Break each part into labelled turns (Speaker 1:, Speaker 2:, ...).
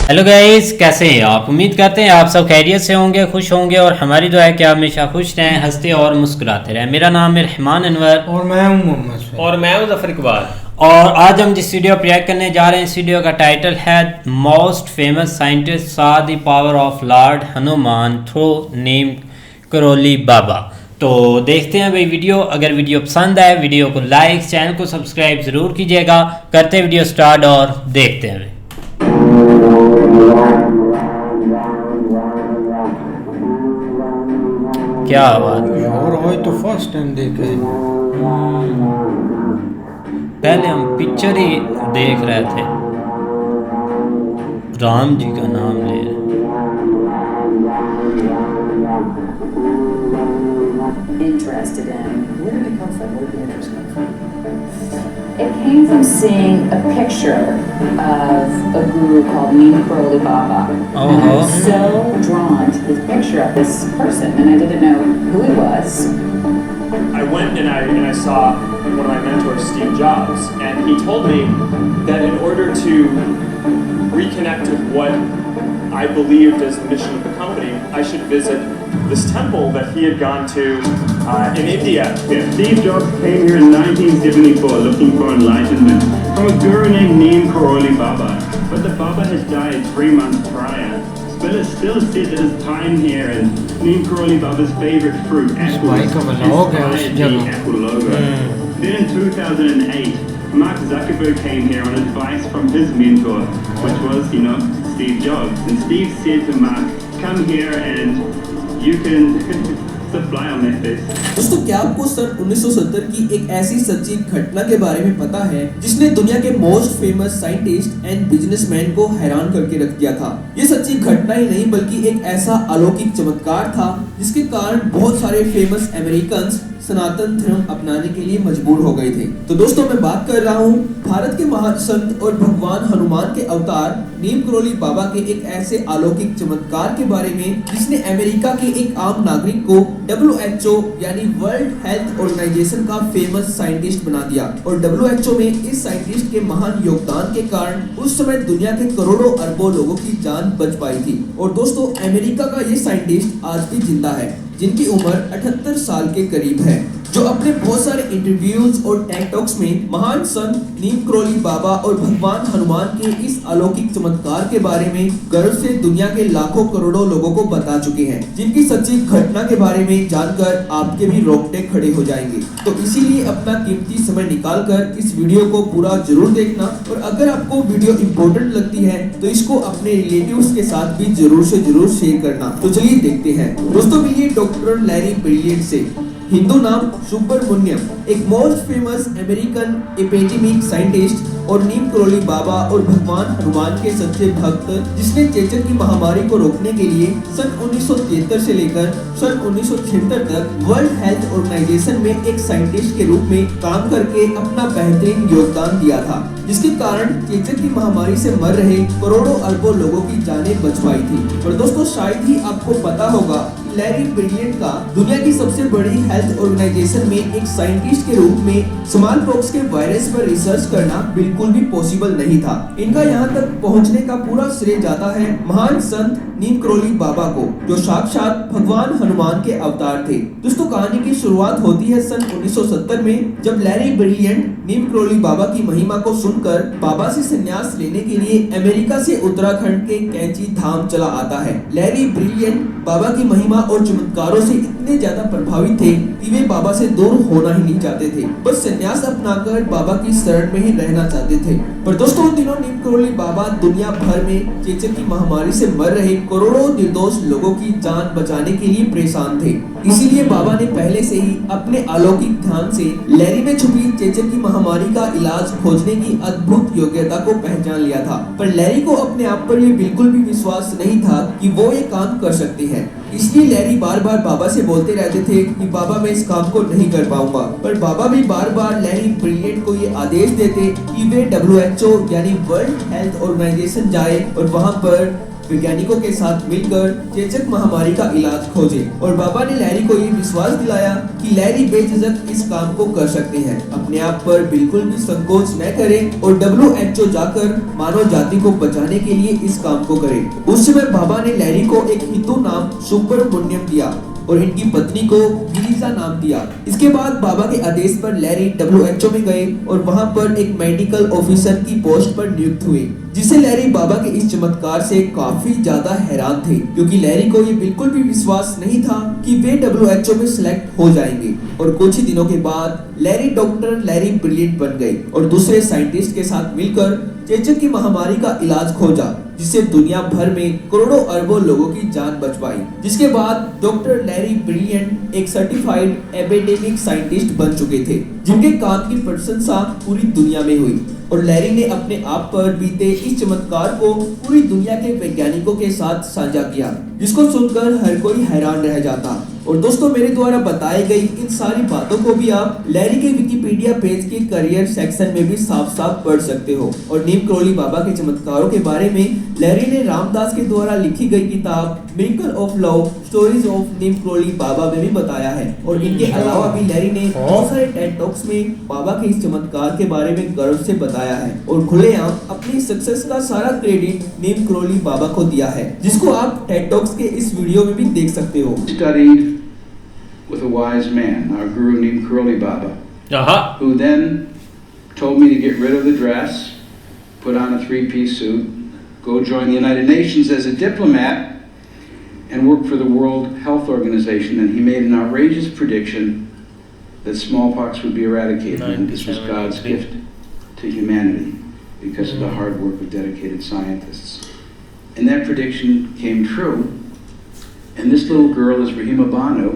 Speaker 1: Hello guys, कैसे हैं आप। उम्मीद करते हैं आप सब खैरियत से होंगे, खुश होंगे और हमारी दुआ है कि आप हमेशा खुश रहें, हंसते और मुस्कुराते रहें। मेरा नाम है रहमान अनवर
Speaker 2: और मैं हूं मोहम्मद शफीक।
Speaker 3: और मैं हूं जफर इकबाल।
Speaker 1: और आज हम जिस वीडियो पर रिएक्ट करने जा रहे हैं, इस वीडियो का टाइटल है most famous scientist saw the power of Lord Hanuman through Neem Karoli Baba. तो देखते हैं भाई वीडियो। अगर वीडियो पसंद आए वीडियो को लाइक, चैनल को सब्सक्राइब ज़रूर कीजिएगा। करते वीडियो स्टार्ट और देखते हैं। क्या आवाज
Speaker 2: और आज तो फर्स्ट टाइम देखे।
Speaker 1: पहले हम पिक्चर ही देख रहे थे, राम जी का नाम ले रहे।
Speaker 4: Interested in. Where did it come from? Where did the interest come from? It came from seeing a picture of a guru called Neem Karoli Baba. And I was so drawn to this picture of this person, and I didn't know who he was.
Speaker 3: I went and I saw one of my mentors, Steve Jobs, and he told me that in order to reconnect with what I believed as the mission of the company, I should visit this temple that he had gone to in India.
Speaker 5: Yeah, Steve Jobs came here in 1974 looking for enlightenment from a guru named Neem Karoli Baba. But the Baba has died 3 months prior. Spillers still sit at his time here, and Neem Karoli Baba's favorite fruit, apple, inspired the Apple logo. Then in 2008, Mark Zuckerberg came here on advice from his mentor, which was, Steve Jobs. And Steve said to Mark, come here and you can supply on that face.
Speaker 6: दोस्तों, क्या आपको सन 1970 की एक ऐसी सच्ची घटना के बारे में पता है जिसने दुनिया के most famous scientist and businessman को हैरान करके रख दिया था। ये सच्ची घटना ही नहीं बल्कि एक ऐसा अलौकिक चमत्कार था जिसके कारण बहुत सारे फेमस अमेरिकन सनातन धर्म अपनाने के लिए मजबूर हो गए थे। तो दोस्तों, मैं बात कर रहा हूँ भारत के महान संत और भगवान हनुमान के अवतार नीम करोली बाबा के एक ऐसे अलौकिक चमत्कार के बारे में जिसने अमेरिका के एक आम नागरिक को WHO यानी वर्ल्ड हेल्थ ऑर्गेनाइजेशन का फेमस साइंटिस्ट बना दिया। और WHO में इस साइंटिस्ट के महान योगदान के कारण उस समय दुनिया के करोड़ों अरबों लोगों की जान बच पाई थी। और दोस्तों, अमेरिका का ये साइंटिस्ट आज भी जिंदा है, जिनकी उम्र 78 साल के करीब है, जो अपने बहुत सारे इंटरव्यूज और टेक टॉक्स में महान संत नीम करोली बाबा और भगवान हनुमान के इस अलौकिक चमत्कार के बारे में गर्व से दुनिया के लाखों करोड़ों लोगों को बता चुके हैं, जिनकी सच्ची घटना के बारे में जानकर आपके भी रोंगटे खड़े हो जाएंगे। तो इसीलिए अपना कीमती समय निकालकर इस वीडियो को पूरा जरूर देखना, और अगर आपको वीडियो इम्पोर्टेंट लगती है तो इसको अपने रिलेटिव्स के साथ भी जरूर से जरूर शेयर करना। तो चलिए देखते हैं। दोस्तों, मिलिए डॉक्टर लैरी ब्रिलियंट से। हिंदू नाम सुब्रमण्यम, एक most famous American epidemic scientist और नीम करोली बाबा और भगवान हनुमान के सच्चे भक्त, जिसने चेचक की महामारी को रोकने के लिए सन 1973 से लेकर सन 1976 तक वर्ल्ड हेल्थ ऑर्गेनाइजेशन में एक साइंटिस्ट के रूप में काम करके अपना बेहतरीन योगदान दिया था, जिसके कारण चेचक की महामारी से मर रहे करोड़ों अरबों लोगों की जानें बच पाई थी। और दोस्तों, शायद ही आपको पता होगा लैरी ब्रिलियंट का दुनिया की सबसे बड़ी हेल्थ ऑर्गेनाइजेशन में एक साइंटिस्ट के रूप में स्मॉल पॉक्स के वायरस पर रिसर्च करना बिल्कुल भी पॉसिबल नहीं था। इनका यहाँ तक पहुँचने का पूरा श्रेय जाता है महान संत नीम करोली बाबा को, जो साक्षात भगवान हनुमान के अवतार थे। दोस्तों, कहानी की शुरुआत होती है सन 1970 में, जब लैरी ब्रिलियंट नीम करोली बाबा की महिमा को सुनकर बाबा से संन्यास लेने के लिए अमेरिका से उत्तराखंड के कैंची धाम चला आता है। लैरी ब्रिलियंट बाबा की महिमा और चमत्कारों से इतने ज्यादा प्रभावित थे कि वे बाबा से दूर होना ही नहीं चाहते थे, बस संन्यास अपनाकर बाबा की शरण में ही रहना चाहते थे। पर दोस्तों, उन दिनों नीम करोली बाबा दुनिया भर में चेचक की महामारी से मर रहे करोड़ों निर्दोष लोगों की जान बचाने के लिए परेशान थे। इसीलिए बाबा ने पहले से ही अपने अलौकिक ध्यान से लैरी में छुपी चेचक की महामारी का इलाज खोजने की अद्भुत योग्यता को पहचान लिया था। पर लैरी को अपने आप पर ये बिल्कुल भी विश्वास नहीं था कि वो ये काम कर सकती है। इसलिए लैरी बार बार बाबा से बोलते रहते थे कि बाबा, मैं इस काम को नहीं कर पाऊंगा। पर बाबा भी बार बार लैरी ब्रिलियंट को ये आदेश देते कि वे WHO यानी वर्ल्ड हेल्थ ऑर्गेनाइजेशन जाए और वहां पर वैज्ञानिकों के साथ मिलकर चेचक महामारी का इलाज खोजे और बाबा ने लैरी को ये विश्वास दिलाया कि लैरी बेझिझक इस काम को कर सकते हैं। अपने आप पर बिल्कुल भी संकोच न करें और WHO जाकर मानव जाति को बचाने के लिए इस काम को करें। उस समय बाबा ने लैरी को एक हिंदू नाम सुब्रमण्यम दिया और इनकी पत्नी को गिरिजा नाम दिया। इसके बाद बाबा के आदेश पर लैरी WHO में गए और वहां पर एक मेडिकल ऑफिसर की पोस्ट पर नियुक्त हुए, जिससे लैरी बाबा के इस चमत्कार से काफी ज्यादा हैरान थे, क्योंकि लैरी को ये बिल्कुल भी विश्वास नहीं था कि वे WHO में सिलेक्ट हो जाएंगे। और कुछ ही दिनों के बाद लैरी डॉक्टर लैरी ब्रिलियंट बन गए और दूसरे साइंटिस्ट के साथ मिलकर चेचक की महामारी का इलाज खोजा, जिससे दुनिया भर में करोड़ों अरबों लोगों की जान बच पाई। जिसके बाद डॉक्टर लैरी ब्रिलियंट एक सर्टिफाइड एपिडेमिक साइंटिस्ट बन चुके थे, जिनके काम की प्रशंसा पूरी दुनिया में हुई। और लैरी ने अपने आप पर बीते इस चमत्कार को पूरी दुनिया के वैज्ञानिकों के साथ साझा किया, जिसको सुनकर हर कोई हैरान रह जाता। और दोस्तों, मेरे द्वारा बताई गई इन सारी बातों को भी आप लैरी के विकिपीडिया पेज के करियर सेक्शन में भी साफ साफ पढ़ सकते हो। और नीम करोली बाबा के चमत्कारों के बारे में लैरी ने रामदास के द्वारा लिखी गई किताब miracle of love stories of Neem Karoli Baba में भी बताया है। और इनके अलावा भी लैरी ने बहुत सारे टेड टॉक्स में बाबा के इस चमत्कार के बारे में गर्व से बताया है और खुलेआम अपनी सक्सेस का सारा क्रेडिट नीम करोली बाबा को दिया है, जिसको आप टेड टॉक्स के इस वीडियो में भी देख सकते हो।
Speaker 7: Studied with a wise man, our guru Neem Karoli Baba, who then told me to get rid of the dress, put on a three-piece suit, go join the United Nations as a diplomat, and work for the World Health Organization. And he made an outrageous prediction that smallpox would be eradicated, and this was God's gift to humanity because of the hard work of dedicated scientists. And that prediction came true, and this little girl is Rahima Banu.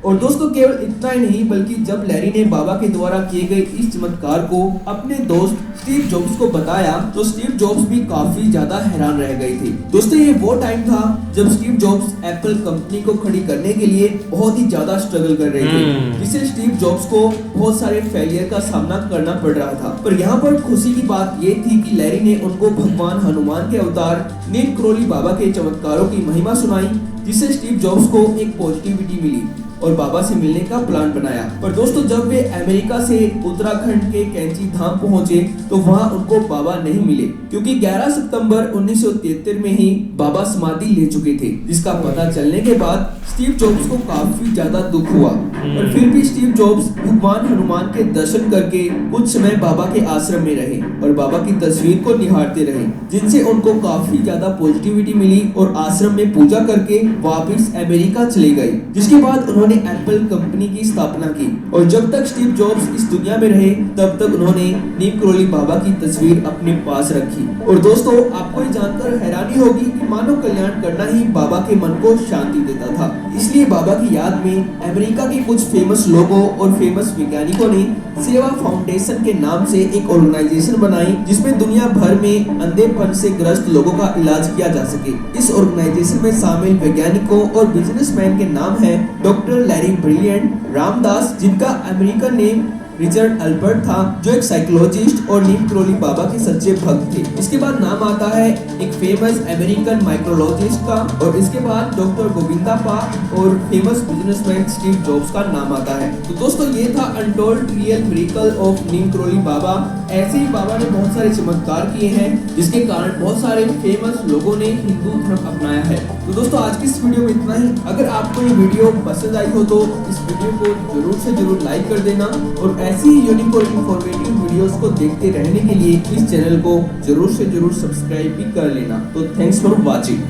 Speaker 6: और दोस्तों, केवल इतना ही नहीं बल्कि जब Larry ने बाबा के द्वारा किए गए इस चमत्कार को अपने दोस्त स्टीव जॉब्स को बताया, तो स्टीव जॉब्स भी काफी ज्यादा हैरान रह गए थे। दोस्तों, ये वो टाइम था जब स्टीव जॉब्स एप्पल कंपनी को खड़ी करने के लिए बहुत ही ज्यादा स्ट्रगल कर रहे थे, जिससे स्टीव जॉब्स को बहुत सारे फेलियर का सामना करना पड़ रहा था। पर यहाँ पर खुशी की बात ये थी कि लैरी ने उनको भगवान हनुमान के अवतार नीम करोली बाबा के चमत्कारों की महिमा सुनाई, जिससे स्टीव जॉब्स को एक पॉजिटिविटी मिली और बाबा से मिलने का प्लान बनाया। पर दोस्तों, जब वे अमेरिका से उत्तराखंड के कैंची धाम पहुंचे तो वहां उनको बाबा नहीं मिले, क्योंकि 11 सितंबर 1973 में ही बाबा समाधि ले चुके थे, जिसका पता चलने के बाद स्टीव जॉब्स को काफी ज्यादा दुख हुआ। पर फिर भी स्टीव जॉब्स भगवान हनुमान के दर्शन करके कुछ समय बाबा के आश्रम में रहे और बाबा की तस्वीर को निहारते रहे, जिनसे उनको काफी ज्यादा पॉजिटिविटी मिली और आश्रम में पूजा करके वापस अमेरिका चले गए। जिसके बाद उन्होंने एप्पल कंपनी की स्थापना की और जब तक स्टीव जॉब्स इस दुनिया में रहे तब तक उन्होंने नीम करोली बाबा की तस्वीर अपने पास रखी। और दोस्तों, आपको ये जानकर हैरानी होगी कि मानव कल्याण करना ही बाबा के मन को शांति देता था। इसलिए बाबा की याद में अमेरिका के कुछ फेमस लोगों और फेमस वैज्ञानिकों ने सेवा फाउंडेशन के नाम से एक ऑर्गेनाइजेशन बनाई, जिसमें दुनिया भर में अंधेपन से ग्रस्त लोगों का इलाज किया जा सके। इस ऑर्गेनाइजेशन में शामिल वैज्ञानिकों और बिजनेसमैन के नाम है डॉक्टर लैरी ब्रिलियंट, रामदास, जिनका अमेरिकन नेम रिचर्ड अल्बर्ट था, जो एक साइकोलॉजिस्ट और नीम करोली बाबा के सच्चे भक्त थे। इसके बाद नाम आता है एक फेमस अमेरिकन माइक्रोलॉजिस्ट का, और इसके बाद डॉक्टर गोविंदा पा और फेमस बिजनेसमैन स्टीव जॉब्स का नाम आता है। तो दोस्तों, ये था untold real miracle of Neem Karoli बाबा। ऐसे ही बाबा ने बहुत सारे चमत्कार किए हैं, जिसके कारण बहुत सारे फेमस लोगों ने हिंदू धर्म अपनाया है। तो दोस्तों, आज की इस वीडियो में इतना ही। अगर आपको ये वीडियो पसंद आई हो तो इस वीडियो को जरूर से जरूर लाइक कर देना, और ऐसी ही यूनिक और इंफॉर्मेटिव वीडियोस को देखते रहने के लिए इस चैनल को जरूर से जरूर सब्सक्राइब भी कर लेना। तो thanks for watching.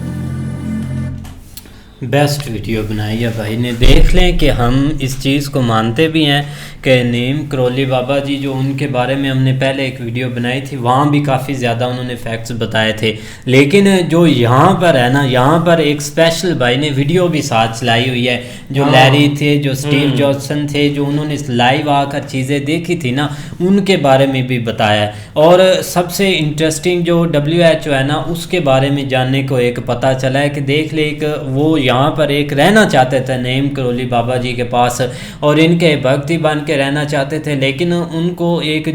Speaker 1: Best video बनाई है भाई ने। देख लें कि हम इस चीज़ को मानते भी हैं कि नीम करोली बाबा जी, जो उनके बारे में हमने पहले एक वीडियो बनाई थी, वहाँ भी काफ़ी ज़्यादा उन्होंने फैक्ट्स बताए थे। लेकिन जो यहाँ पर है ना, यहाँ पर एक स्पेशल भाई ने वीडियो भी साथ चलाई हुई है, जो लैरी थे, जो स्टीव जॉब्सन थे, जो उन्होंने लाइव आकर चीज़ें देखी थी ना, उनके बारे में भी बताया है। और सबसे इंटरेस्टिंग जो WHO है ना, उसके बारे में जानने को एक पता चला है कि देख ले, एक वो यहाँ पर एक रहना चाहते थे नीम करोली बाबा जी के पास, और इनके भक्ति बन के रहना चाहते थे, लेकिन उनको एक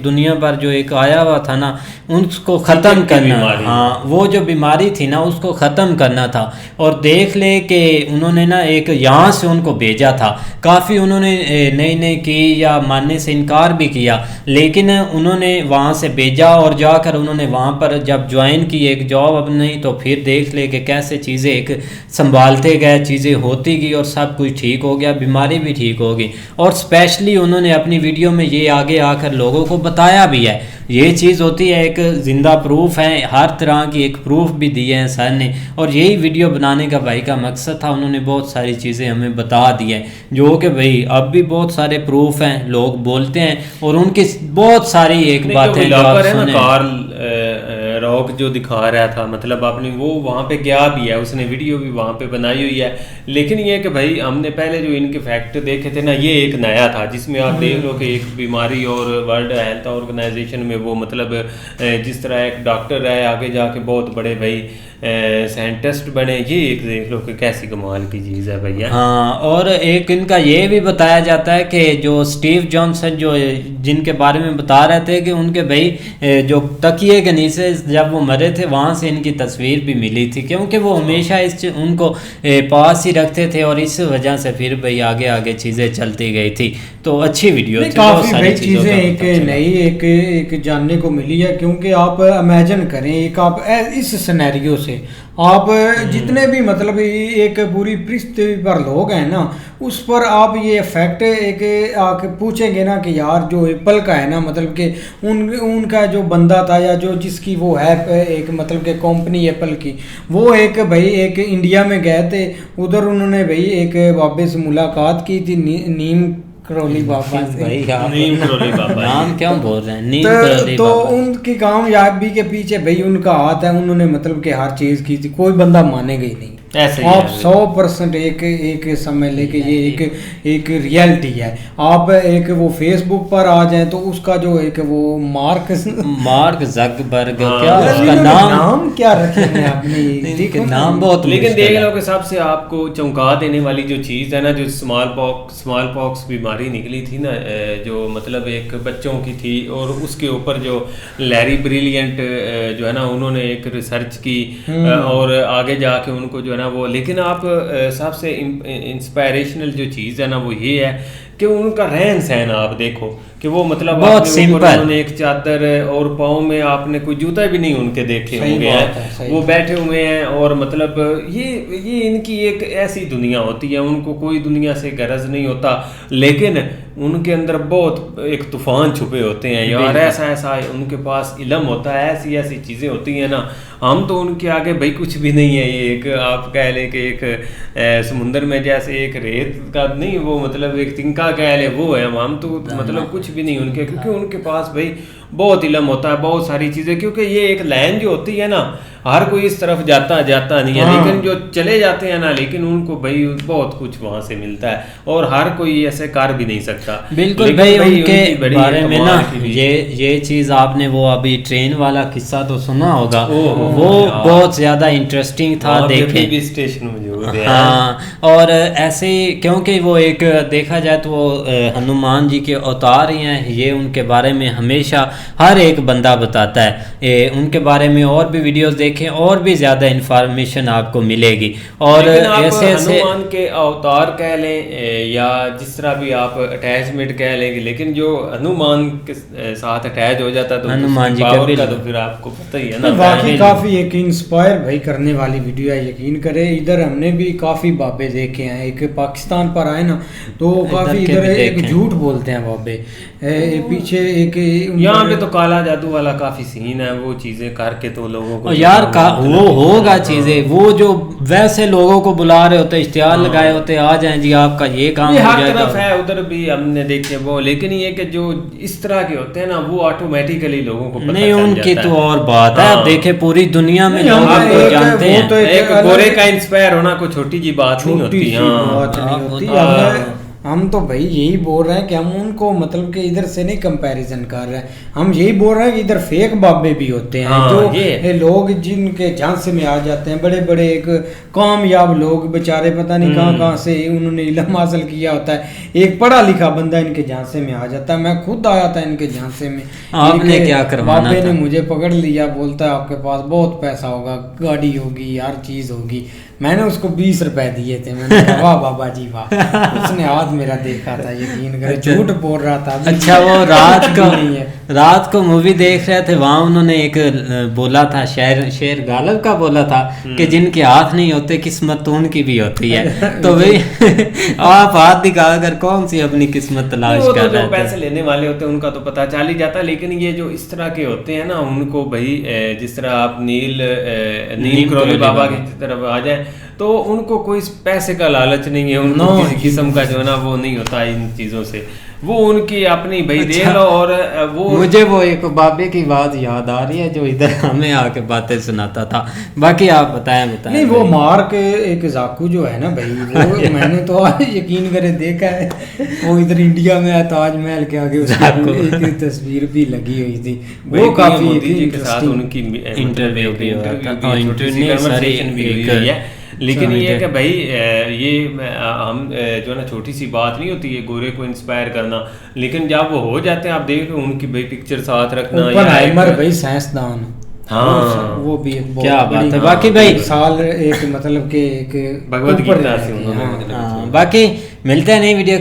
Speaker 1: दुनिया पर जो एक आया हुआ था ना, उसको ख़त्म करना, हाँ वो जो बीमारी थी ना उसको ख़त्म करना था। और देख ले कि उन्होंने ना एक यहाँ से उनको भेजा था, काफ़ी उन्होंने नई की या मानने से इनकार भी किया, लेकिन उन्होंने वहाँ से भेजा और जाकर उन्होंने वहाँ पर जब ज्वाइन की एक जॉब अपनी, तो फिर देख ले कि कैसे चीज़ें एक संभालते गए, चीज़ें होती गई और सब कुछ ठीक हो गया, बीमारी भी ठीक हो गई। और स्पेशली उन्होंने अपनी वीडियो में ये आगे आकर लोगों को बताया भी है, ये चीज़ होती है एक ज़िंदा प्रूफ है, हर तरह की एक प्रूफ भी दिए हैं सर ने, और यही वीडियो बनाने का भाई का मकसद था। उन्होंने बहुत सारी चीज़ें हमें बता दी हैं जो कि भाई अब भी बहुत सारे प्रूफ हैं, लोग बोलते हैं, और उनकी बहुत सारी एक बातें
Speaker 8: रॉक जो दिखा रहा था, मतलब आपने वो वहाँ पे गया भी है, उसने वीडियो भी वहाँ पे बनाई हुई है। लेकिन ये कि भाई हमने पहले जो इनके फैक्ट देखे थे ना, ये एक नया था जिसमें आप देख लो कि एक बीमारी और वर्ल्ड हेल्थ ऑर्गेनाइजेशन में वो मतलब जिस तरह एक डॉक्टर है आगे जाके बहुत बड़े भाई साइंटिस्ट बने, ये एक देख लो कि कैसी कमाल की चीज़ है भैया।
Speaker 1: हाँ, और एक इनका ये भी बताया जाता है कि जो स्टीव जॉनसन जो जिनके बारे में बता रहे थे कि उनके भाई जो तकिए के नीचे जब वो मरे थे वहाँ से इनकी तस्वीर भी मिली थी, क्योंकि वो हमेशा उनको पास ही रखते थे, और इस वजह से फिर भाई आगे आगे चीज़ें चलती गई थी। तो अच्छी वीडियो थी,
Speaker 2: काफ़ी भाई चीज़ें एक नई एक जानने को मिली है, क्योंकि आप इमेजिन करें एक आप इस सिनेरियो से आप जितने भी मतलब एक पूरी पृथ्वी पर लोग हैं ना, उस पर आप ये इफेक्ट एक आके पूछेंगे ना कि यार जो एप्पल का है ना, मतलब कि उनका जो बंदा था या जो जिसकी वो है एक मतलब कि कंपनी एप्पल की, वो एक भाई एक इंडिया में गए थे, उधर उन्होंने भाई एक बाबे से मुलाकात की थी, नीम करोली बाबा से।
Speaker 1: नीम करोली बाबा नाम क्यों बोल रहे हैं, नीम करोली
Speaker 2: तो उनकी कामयाबी के पीछे भाई उनका हाथ है, उन्होंने मतलब कि हर चीज़ की थी, कोई बंदा मानेगा ही नहीं। आप 100% एक समझ ले कि ये एक रियलिटी है। आप एक वो फेसबुक पर आ जाए तो उसका जो एक वो मार्क
Speaker 1: ज़करबर्ग, क्या उसका नाम
Speaker 2: क्या रखेंगे आपने,
Speaker 1: नाम बहुत,
Speaker 8: लेकिन देख लो कि सबसे आपको चौंका देने वाली जो चीज़ है ना, जो स्मॉल पॉक्स बीमारी निकली थी ना, जो मतलब एक बच्चों की थी, और उसके ऊपर जो लैरी ब्रिलियंट जो है ना उन्होंने एक रिसर्च की और आगे जाके उनको जो है ना वो, लेकिन आप सबसे इंस्पायरेशनल जो चीज़ है ना वो ये है कि उनका रहन सहन आप देखो कि वो मतलब
Speaker 1: बहुत सिंपल,
Speaker 8: उन्होंने एक चादर और पाँव में आपने कोई जूता भी नहीं उनके देखे होंगे हैं, वो बैठे हुए हैं, और मतलब ये इनकी एक ऐसी दुनिया होती है, उनको कोई दुनिया से गरज नहीं होता, लेकिन उनके अंदर बहुत एक तूफान छुपे होते हैं यार, ऐसा उनके पास इल्म होता है, ऐसी चीज़ें होती हैं ना, हम तो उनके आगे भाई कुछ भी नहीं है। ये एक आप कह लें कि एक समुंदर में जैसे एक रेत का नहीं, वो मतलब एक तिनका कह ले वो है, हम तो मतलब कुछ भी नहीं उनके, क्योंकि उनके पास भाई बहुत इल्म होता है, बहुत सारी चीज़ें, क्योंकि ये एक लाइन जो होती है ना, हर कोई इस तरफ जाता नहीं है, लेकिन जो चले जाते हैं ना, लेकिन उनको भाई बहुत कुछ वहाँ से मिलता है, और हर कोई ऐसे कर भी नहीं सकता।
Speaker 1: बिल्कुल भाई, उनके बारे में ना ये चीज़ आपने वो अभी ट्रेन वाला किस्सा तो सुना होगा, वो बहुत ज़्यादा इंटरेस्टिंग था, देखे
Speaker 8: स्टेशन मौजूद है।
Speaker 1: हाँ, और ऐसे क्योंकि वो एक देखा जाए तो वो हनुमान जी के अवतार ही हैं, ये उनके बारे में हमेशा हर एक बंदा बताता है, उनके बारे में और भी वीडियोस देखें और भी ज़्यादा इन्फॉर्मेशन आपको मिलेगी। और ऐसे
Speaker 8: हनुमान के अवतार कह लें या जिस तरह भी आप अटैचमेंट कह लेंगे, लेकिन जो हनुमान के साथ अटैच हो जाता है तो
Speaker 1: हनुमान जी
Speaker 8: का तो फिर आपको पता ही है ना।
Speaker 2: बाकी काफ़ी एक इंस्पायर भाई करने वाली वीडियो है, यकीन करें। इधर हमने भी काफ़ी बाबे देखे हैं, एक पाकिस्तान पर आए ना तो काफ़ी इधर एक झूठ बोलते हैं बाबे, पीछे एक
Speaker 8: यहाँ पे तो काला जादू वाला काफी सीन है, वो चीजें करके तो लोगों को
Speaker 1: यार वो होगा चीजें, वो जो वैसे लोगों को बुला रहे होते, इश्तिहार लगाए होते, आ जाएं जी आपका ये काम हो
Speaker 8: हर तरफ है, उधर भी हमने देखे वो, लेकिन ये कि जो इस तरह के होते हैं ना वो ऑटोमेटिकली लोगों को
Speaker 1: नहीं, उनकी तो और बात है। देखे पूरी दुनिया में लोग उनको जानते हैं,
Speaker 8: एक गोरे का इंस्पायर होना कोई छोटी जी बात नहीं होती।
Speaker 2: हम तो भाई यही बोल रहे हैं कि हम उनको मतलब कि इधर से नहीं कंपैरिजन कर रहे हैं, हम यही बोल रहे हैं कि इधर फेक बाबे भी होते हैं।
Speaker 8: हाँ,
Speaker 2: जो
Speaker 8: ये
Speaker 2: लोग जिनके झांसे में आ जाते हैं, बड़े बड़े एक कामयाब लोग बेचारे, पता नहीं कहाँ कहाँ से उन्होंने इल्म हासिल किया होता है, एक पढ़ा लिखा बंदा इनके झांसे में आ जाता है। मैं खुद आया था इनके झांसे में।
Speaker 1: आपने क्या करवाना
Speaker 2: बाबे
Speaker 1: था?
Speaker 2: ने मुझे पकड़ लिया, बोलता है आपके पास बहुत पैसा होगा, गाड़ी होगी, हर चीज होगी। मैंने उसको 20 रुपए दिए थे। मैंने कहा वाह बाबा जी वाह। उसने हाथ मेरा देखा था, यकीन करे, झूठ बोल रहा था।
Speaker 1: अच्छा, वो रात को मूवी देख रहे थे, वहाँ उन्होंने एक बोला था, शेर गालिब का बोला था कि जिनके हाथ नहीं होते किस्मत तो उनकी भी होती है। तो भाई आप हाथ दिखा कर कौन सी अपनी किस्मत तलाश कर रहे
Speaker 8: हैं? पैसे लेने वाले होते हैं उनका तो पता चल ही जाता है, लेकिन ये जो इस तरह के होते हैं ना, उनको भाई जिस तरह आप नीम करोली बाबा की तरफ आ जाए तो उनको कोई पैसे का लालच नहीं है, उनको किसी किस्म का जो है ना वो नहीं होता इन चीज़ों से, वो उनकी अपनी भाई दे लो। और वो
Speaker 1: मुझे वो एक बाबे की बात याद आ रही है जो इधर हमें आके बातें सुनाता था। बाकी आप बताएं।
Speaker 2: नहीं, वो मार्क एक जाकू जो है ना भाई, वो मैंने तो यकीन करे देखा है, वो इधर इंडिया में ताजमहल के आगे उसकी एक तस्वीर भी लगी हुई थी। वो काफी
Speaker 8: मोदी जी के साथ उनकी इंटरव्यू भी हुई है। लेकिन ये है कि भाई ये हम जो है ना छोटी सी बात नहीं होती है गोरे को इंस्पायर करना, लेकिन जब वो हो जाते हैं आप देख लो उनकी भाई पिक्चर साथ रखना,
Speaker 2: भाई साइंसदान,
Speaker 8: हाँ
Speaker 2: वो भी एक
Speaker 1: क्या बात है। बाकी भाई
Speaker 2: साल एक मतलब के एक
Speaker 8: भगवत गीता से उन्होंने,
Speaker 1: बाकी मिलते हैं नई वीडियो।